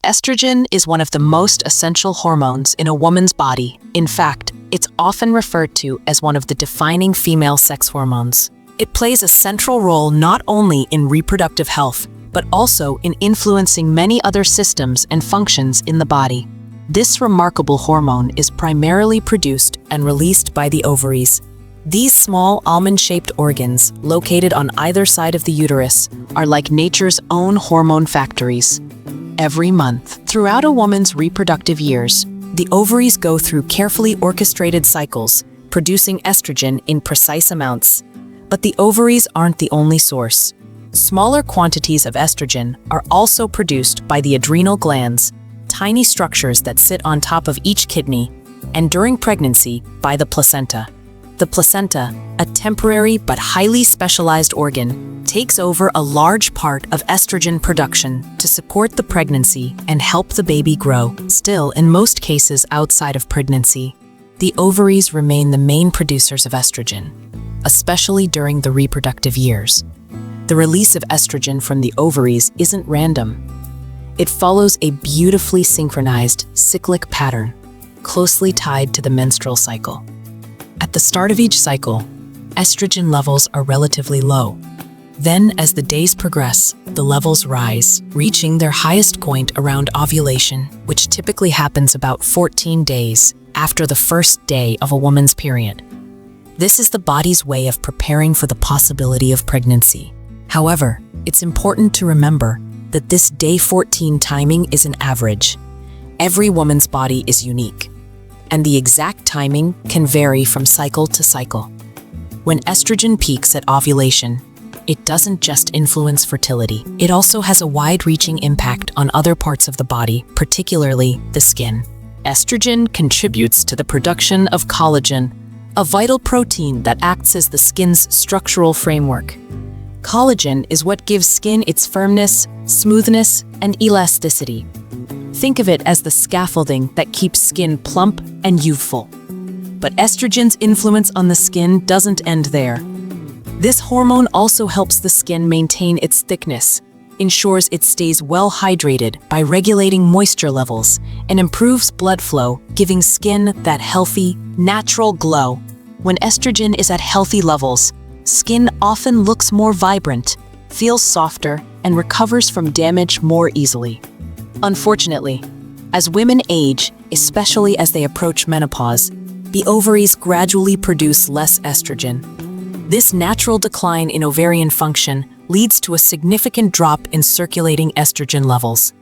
Estrogen is one of the most essential hormones in a woman's body. In fact, it's often referred to as one of the defining female sex hormones. It plays a central role not only in reproductive health, but also in influencing many other systems and functions in the body. This remarkable hormone is primarily produced and released by the ovaries. These small almond-shaped organs, located on either side of the uterus, are like nature's own hormone factories. Every month, throughout a woman's reproductive years, the ovaries go through carefully orchestrated cycles, producing estrogen in precise amounts. But the ovaries aren't the only source. Smaller quantities of estrogen are also produced by the adrenal glands, tiny structures that sit on top of each kidney, and during pregnancy, by the placenta. The placenta, a temporary but highly specialized organ, takes over a large part of estrogen production to support the pregnancy and help the baby grow. Still, in most cases outside of pregnancy, the ovaries remain the main producers of estrogen, especially during the reproductive years. The release of estrogen from the ovaries isn't random. It follows a beautifully synchronized cyclic pattern, closely tied to the menstrual cycle. At the start of each cycle, estrogen levels are relatively low. Then, as the days progress, the levels rise, reaching their highest point around ovulation, which typically happens about 14 days after the first day of a woman's period. This is the body's way of preparing for the possibility of pregnancy. However, it's important to remember that this day 14 timing is an average. Every woman's body is unique, and the exact timing can vary from cycle to cycle. When estrogen peaks at ovulation, it doesn't just influence fertility. It also has a wide-reaching impact on other parts of the body, particularly the skin. Estrogen contributes to the production of collagen, a vital protein that acts as the skin's structural framework. Collagen is what gives skin its firmness, smoothness, and elasticity. Think of it as the scaffolding that keeps skin plump and youthful. But estrogen's influence on the skin doesn't end there. This hormone also helps the skin maintain its thickness, ensures it stays well hydrated by regulating moisture levels, and improves blood flow, giving skin that healthy, natural glow. When estrogen is at healthy levels, skin often looks more vibrant, feels softer, and recovers from damage more easily. Unfortunately, as women age, especially as they approach menopause, the ovaries gradually produce less estrogen. This natural decline in ovarian function leads to a significant drop in circulating estrogen levels.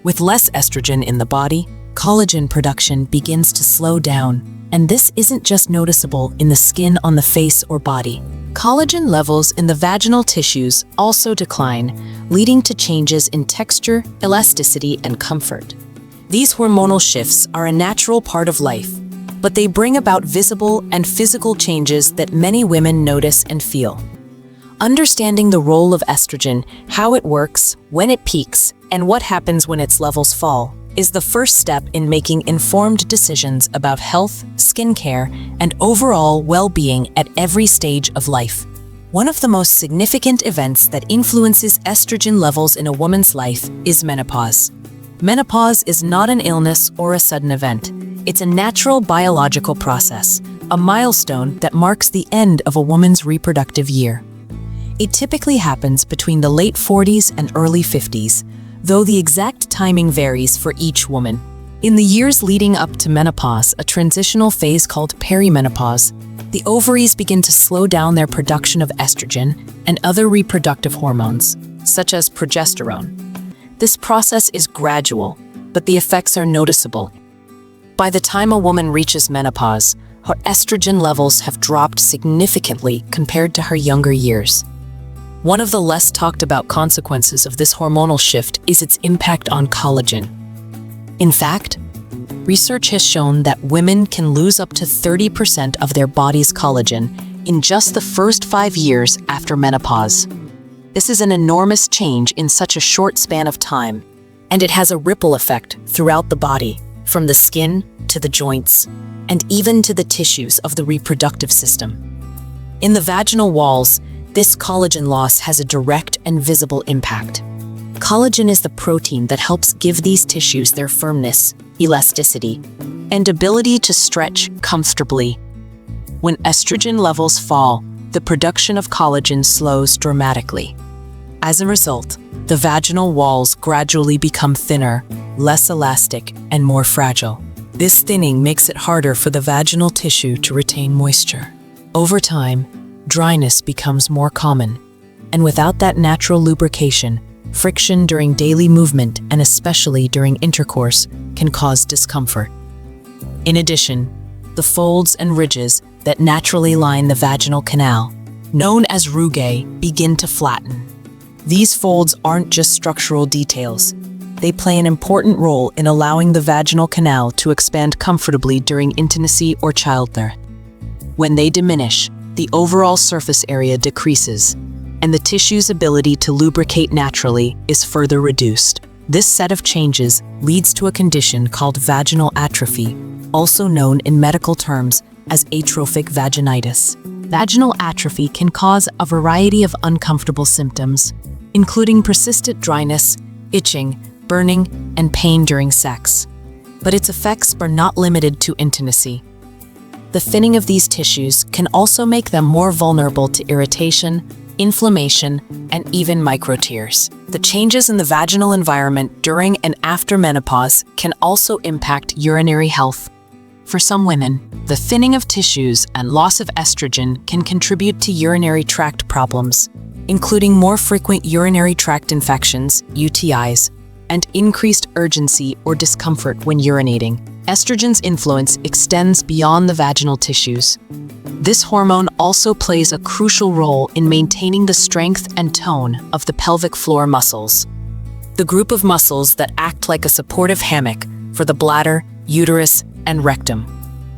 With less estrogen in the body, collagen production begins to slow down, and this isn't just noticeable in the skin on the face or body. Collagen levels in the vaginal tissues also decline, leading to changes in texture, elasticity, and comfort. These hormonal shifts are a natural part of life, but they bring about visible and physical changes that many women notice and feel. Understanding the role of estrogen, how it works, when it peaks, and what happens when its levels fall, is the first step in making informed decisions about health, skincare, and overall well-being at every stage of life. One of the most significant events that influences estrogen levels in a woman's life is menopause. Menopause is not an illness or a sudden event. It's a natural biological process, a milestone that marks the end of a woman's reproductive year. It typically happens between the late 40s and early 50s, though the exact timing varies for each woman. In the years leading up to menopause, a transitional phase called perimenopause, the ovaries begin to slow down their production of estrogen and other reproductive hormones, such as progesterone. This process is gradual, but the effects are noticeable. By the time a woman reaches menopause, her estrogen levels have dropped significantly compared to her younger years. One of the less talked about consequences of this hormonal shift is its impact on collagen. In fact, research has shown that women can lose up to 30% of their body's collagen in just the first 5 years after menopause. This is an enormous change in such a short span of time, and it has a ripple effect throughout the body, from the skin to the joints, and even to the tissues of the reproductive system. In the vaginal walls, this collagen loss has a direct and visible impact. Collagen is the protein that helps give these tissues their firmness, elasticity, and ability to stretch comfortably. When estrogen levels fall, the production of collagen slows dramatically. As a result, the vaginal walls gradually become thinner, less elastic, and more fragile. This thinning makes it harder for the vaginal tissue to retain moisture. Over time, dryness becomes more common, and without that natural lubrication, friction during daily movement and especially during intercourse can cause discomfort. In addition, the folds and ridges that naturally line the vaginal canal, known as rugae, begin to flatten. These folds aren't just structural details. They play an important role in allowing the vaginal canal to expand comfortably during intimacy or childbirth. When they diminish, the overall surface area decreases, and the tissue's ability to lubricate naturally is further reduced. This set of changes leads to a condition called vaginal atrophy, also known in medical terms as atrophic vaginitis. Vaginal atrophy can cause a variety of uncomfortable symptoms, including persistent dryness, itching, burning, and pain during sex. But its effects are not limited to intimacy. The thinning of these tissues can also make them more vulnerable to irritation, inflammation, and even microtears. The changes in the vaginal environment during and after menopause can also impact urinary health. For some women, the thinning of tissues and loss of estrogen can contribute to urinary tract problems, including more frequent urinary tract infections, UTIs, and increased urgency or discomfort when urinating. Estrogen's influence extends beyond the vaginal tissues. This hormone also plays a crucial role in maintaining the strength and tone of the pelvic floor muscles, the group of muscles that act like a supportive hammock for the bladder, uterus, and rectum.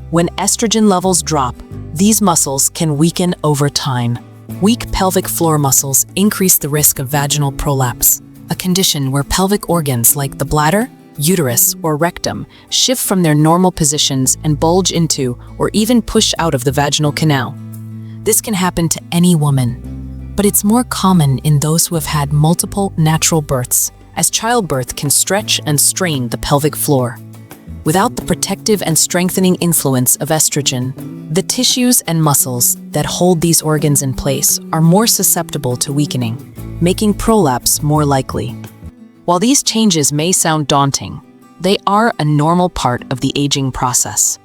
When estrogen levels drop, these muscles can weaken over time. Weak pelvic floor muscles increase the risk of vaginal prolapse, a condition where pelvic organs like the bladder, uterus, or rectum shift from their normal positions and bulge into or even push out of the vaginal canal. This can happen to any woman, but it's more common in those who have had multiple natural births, as childbirth can stretch and strain the pelvic floor. Without the protective and strengthening influence of estrogen, the tissues and muscles that hold these organs in place are more susceptible to weakening, making prolapse more likely. While these changes may sound daunting, they are a normal part of the aging process.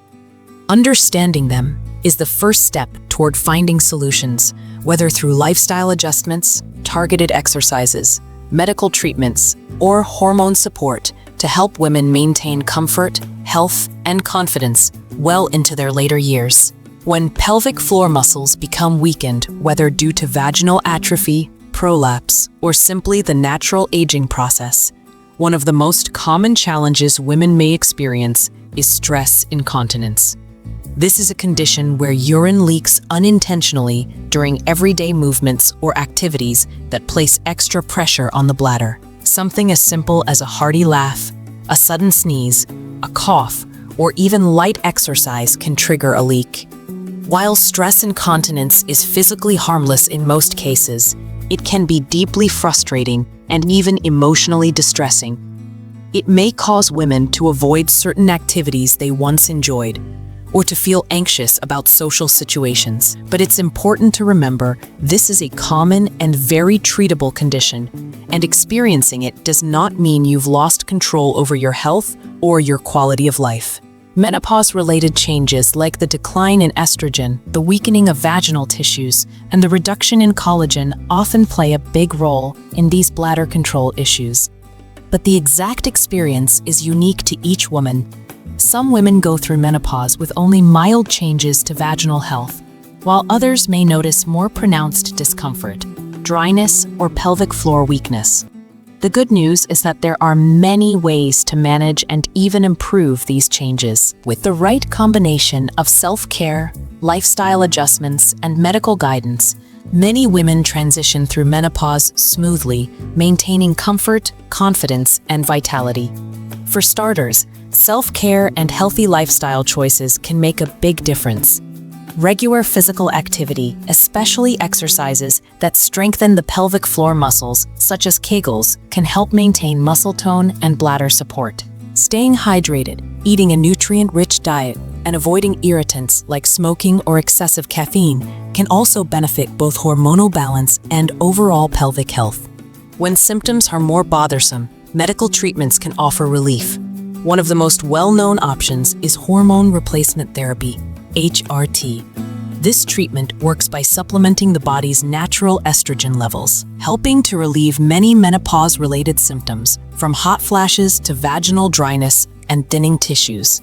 Understanding them is the first step toward finding solutions, whether through lifestyle adjustments, targeted exercises, medical treatments, or hormone support to help women maintain comfort, health, and confidence well into their later years. When pelvic floor muscles become weakened, whether due to vaginal atrophy, prolapse, or simply the natural aging process, one of the most common challenges women may experience is stress incontinence. This is a condition where urine leaks unintentionally during everyday movements or activities that place extra pressure on the bladder. Something as simple as a hearty laugh, a sudden sneeze, a cough, or even light exercise can trigger a leak. While stress incontinence is physically harmless in most cases, it can be deeply frustrating and even emotionally distressing. It may cause women to avoid certain activities they once enjoyed, or to feel anxious about social situations. But it's important to remember this is a common and very treatable condition, and experiencing it does not mean you've lost control over your health or your quality of life. Menopause-related changes like the decline in estrogen, the weakening of vaginal tissues, and the reduction in collagen often play a big role in these bladder control issues. But the exact experience is unique to each woman. Some women go through menopause with only mild changes to vaginal health, while others may notice more pronounced discomfort, dryness, or pelvic floor weakness. The good news is that there are many ways to manage and even improve these changes. With the right combination of self-care, lifestyle adjustments, and medical guidance, many women transition through menopause smoothly, maintaining comfort, confidence, and vitality. For starters, self-care and healthy lifestyle choices can make a big difference. Regular physical activity, especially exercises that strengthen the pelvic floor muscles, such as Kegels, can help maintain muscle tone and bladder support. Staying hydrated, eating a nutrient-rich diet, and avoiding irritants like smoking or excessive caffeine can also benefit both hormonal balance and overall pelvic health. When symptoms are more bothersome, medical treatments can offer relief. One of the most well-known options is hormone replacement therapy, HRT. This treatment works by supplementing the body's natural estrogen levels, helping to relieve many menopause-related symptoms, from hot flashes to vaginal dryness and thinning tissues.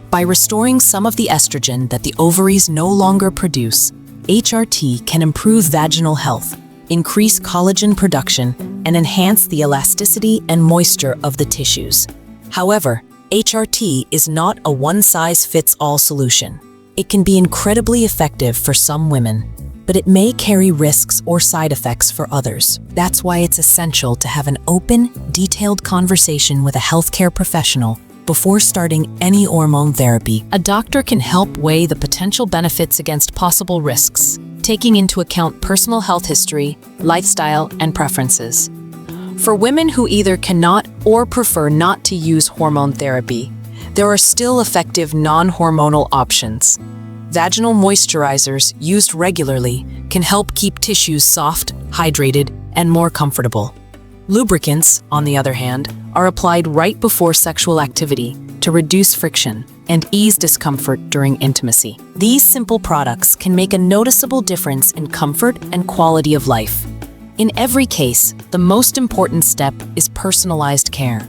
By restoring some of the estrogen that the ovaries no longer produce, HRT can improve vaginal health, increase collagen production, and enhance the elasticity and moisture of the tissues. However, HRT is not a one-size-fits-all solution. It can be incredibly effective for some women, but it may carry risks or side effects for others. That's why it's essential to have an open, detailed conversation with a healthcare professional before starting any hormone therapy. A doctor can help weigh the potential benefits against possible risks, taking into account personal health history, lifestyle, and preferences. For women who either cannot or prefer not to use hormone therapy, there are still effective non-hormonal options. Vaginal moisturizers used regularly can help keep tissues soft, hydrated, and more comfortable. Lubricants, on the other hand, are applied right before sexual activity to reduce friction and ease discomfort during intimacy. These simple products can make a noticeable difference in comfort and quality of life. In every case, the most important step is personalized care.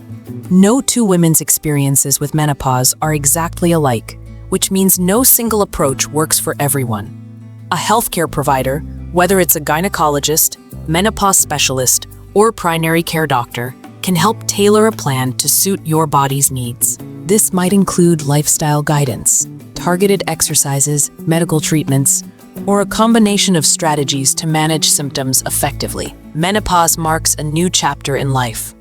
No two women's experiences with menopause are exactly alike, which means no single approach works for everyone. A healthcare provider, whether it's a gynecologist, menopause specialist, or primary care doctor, can help tailor a plan to suit your body's needs. This might include lifestyle guidance, targeted exercises, medical treatments, or a combination of strategies to manage symptoms effectively. Menopause marks a new chapter in life.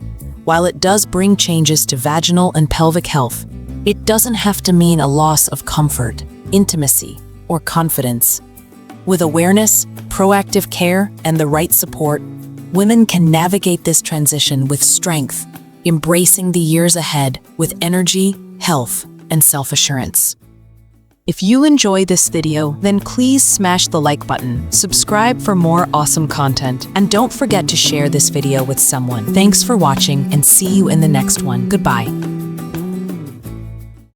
While it does bring changes to vaginal and pelvic health, it doesn't have to mean a loss of comfort, intimacy, or confidence. With awareness, proactive care, and the right support, women can navigate this transition with strength, embracing the years ahead with energy, health, and self-assurance. If you enjoy this video, then please smash the like button, subscribe for more awesome content, and don't forget to share this video with someone. Thanks for watching and see you in the next one. Goodbye.